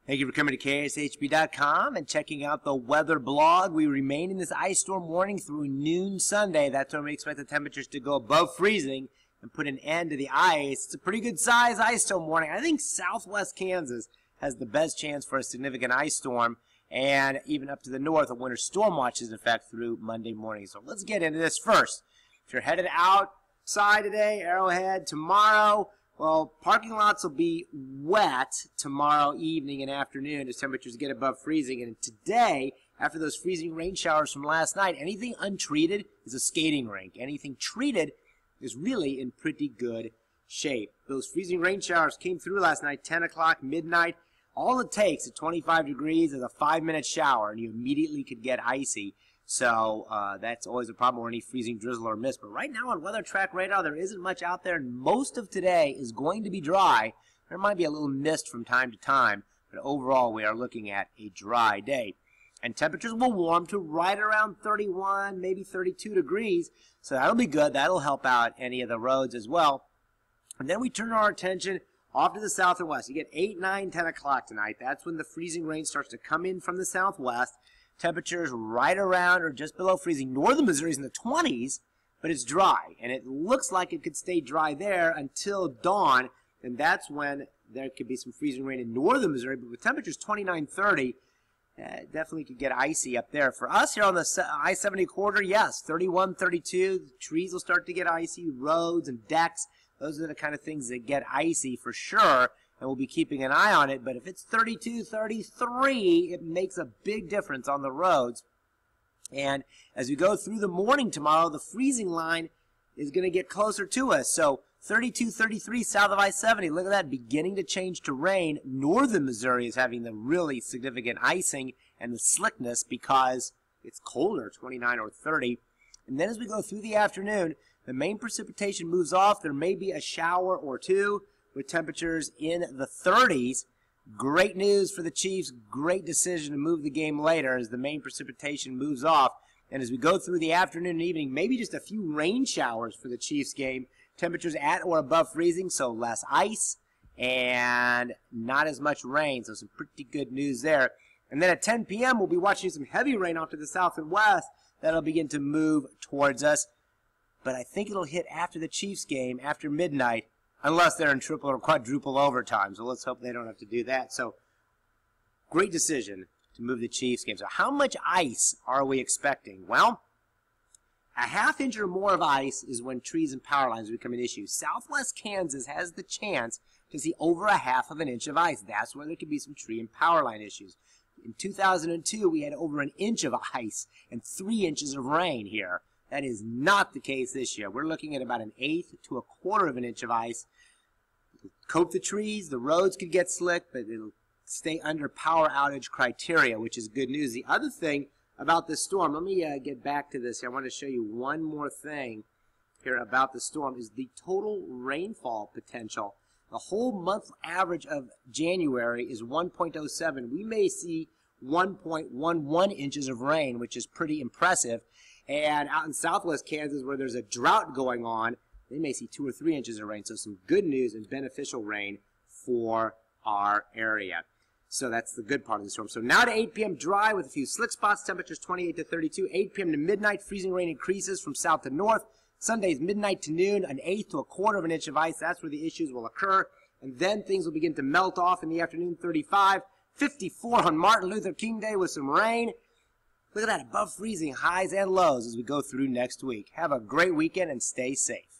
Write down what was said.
Thank you for coming to KSHB.com and checking out the weather blog. We remain in this ice storm warning through noon Sunday. That's when we expect the temperatures to go above freezing and put an end to the ice. It's a pretty good size ice storm warning. I think southwest Kansas has the best chance for a significant ice storm, and even up to the north, a winter storm watch is in effect through Monday morning. So let's get into this first. If you're headed outside today, Arrowhead, tomorrow, well, parking lots will be wet tomorrow evening and afternoon as temperatures get above freezing. And today, after those freezing rain showers from last night, anything untreated is a skating rink. Anything treated is really in pretty good shape. Those freezing rain showers came through last night, 10 o'clock, midnight. All it takes at 25 degrees is a 5-minute shower, and you immediately could get icy. So that's always a problem or any freezing drizzle or mist. But right now on Weather Track Radar, there isn't much out there. Most of today is going to be dry. There might be a little mist from time to time, but overall we are looking at a dry day. And temperatures will warm to right around 31, maybe 32 degrees. So that'll be good. That'll help out any of the roads as well. And then we turn our attention off to the south and west. You get 8, 9, 10 o'clock tonight. That's when the freezing rain starts to come in from the southwest. Temperatures right around or just below freezing. Northern Missouri's in the 20s, but it's dry. And it looks like it could stay dry there until dawn. And that's when there could be some freezing rain in northern Missouri. But with temperatures 29, 30, definitely could get icy up there. For us here on the I-70 corridor, yes, 31, 32. The trees will start to get icy. Roads and decks. Those are the kind of things that get icy for sure. And we'll be keeping an eye on it. But if it's 32, 33, it makes a big difference on the roads. And as we go through the morning tomorrow, the freezing line is going to get closer to us. So 32, 33 south of I-70. Look at that, beginning to change to rain. Northern Missouri is having the really significant icing and the slickness because it's colder, 29 or 30. And then as we go through the afternoon, the main precipitation moves off. There may be a shower or two with temperatures in the 30s. Great news for the Chiefs. Great decision to move the game later as the main precipitation moves off. And as we go through the afternoon and evening, maybe just a few rain showers for the Chiefs game. Temperatures at or above freezing, so less ice and not as much rain. So some pretty good news there. And then at 10 p.m., we'll be watching some heavy rain off to the south and west. That'll begin to move towards us. But I think it'll hit after the Chiefs game, after midnight, unless they're in triple or quadruple overtime. So let's hope they don't have to do that. So great decision to move the Chiefs game. So how much ice are we expecting? Well, a half inch or more of ice is when trees and power lines become an issue. Southwest Kansas has the chance to see over a half of an inch of ice. That's where there could be some tree and power line issues. In 2002, we had over an inch of ice and 3 inches of rain here. That is not the case this year. We're looking at about 1/8 to 1/4 of an inch of ice. It'll coat the trees, the roads could get slick, but it'll stay under power outage criteria, which is good news. The other thing about this storm, let me get back to this here. I want to show you one more thing here about the storm, is the total rainfall potential. The whole month average of January is 1.07. We may see 1.11 inches of rain, which is pretty impressive. And out in southwest Kansas, where there's a drought going on, they may see 2 or 3 inches of rain. So some good news and beneficial rain for our area. So that's the good part of the storm. So now to 8 p.m. dry with a few slick spots, temperatures 28 to 32. 8 p.m. to midnight, freezing rain increases from south to north. Sunday's midnight to noon, 1/8 to 1/4 of an inch of ice. That's where the issues will occur. And then things will begin to melt off in the afternoon, 35. 54 on Martin Luther King Day with some rain. Look at that, above freezing highs and lows as we go through next week. Have a great weekend and stay safe.